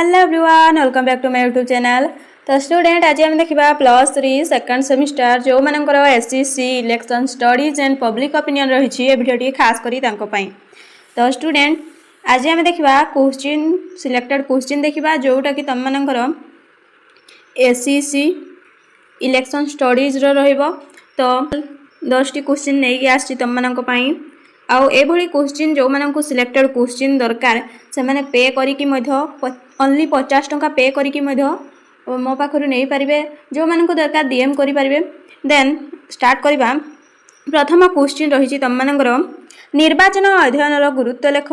Hello everyone welcome back to my YouTube channel. तो student आज हम देखा +3 सेकंड सेमिस्टर जो मानकर SCC election studies and public opinion रही है वीडियो खास करी तो स्टूडेंट आज हम देखा क्वेश्चन सिलेक्टेड क्वेश्चन देखा जोटा कि तुम मानकर एससीसी इलेक्शन स्टडीज तो 10टी क्वेश्चन नहीं आसी तुम मानी आउ एभली क्वेश्चन जो मानक सिलेक्टेड क्वेश्चन दरकार से मैंने पे करी ओनली 50 टंका पे करी मो पाखर नहीं पारे जो मानक दरकार डीएम करें। देन स्टार्ट करवा। प्रथम क्वेश्चन रही तुम मानकर निर्वाचन अध्ययन गुरुत्व लेख।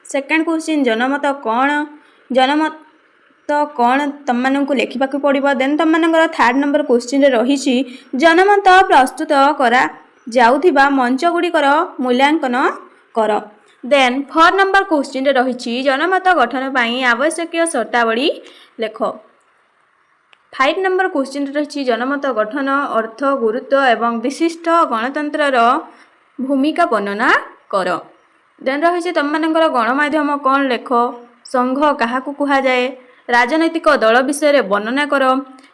सेकेंड क्वेश्चन जनमत कौन तुम मानक लिखा पड़ो। देन तुम मानकर थर्ड नंबर क्वेश्चन रही जनमत प्रस्तुत करा जाउथिबा मंच गुड़िकर मूल्यांकन कर। देन 4 नंबर क्वेश्चन रही जनमत गठन पर आवश्यक शर्तावली लेख। 5 नंबर क्वेश्चन रही जनमत गठन अर्थ गुरुत्व एवं विशिष्ट गणतंत्र भूमिका वर्णना कर। देन रही तुम मानकर गणमाध्यम कौन लेख। संघ क्या कह जाए। राजनैतिक दल विषय वर्णना कर।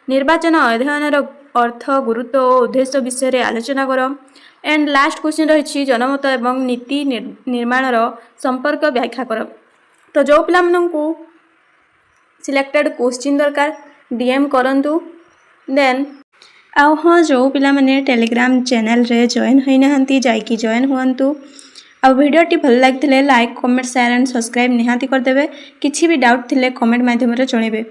निर्वाचन अध्ययन अर्थ गुरुत्व और उद्देश्य विषय आलोचना कर। एंड लास्ट क्वेश्चन रही जनमत एवं नीति निर्माण संपर्क व्याख्या कर। तो जो पिला माननकु सिलेक्टेड क्वेश्चन दरकार डीएम करंतु। देन आउ हाँ जो पिला माने टेलीग्राम चैनल रे जॉइन होई नहंती जाइकी जॉइन हुअंतु। आ वीडियोटी भल लागिथिले like comment share and subscribe निहाती कर देबे। किछि भी डाउट थिले कमेंट माध्यम रे जणेबे।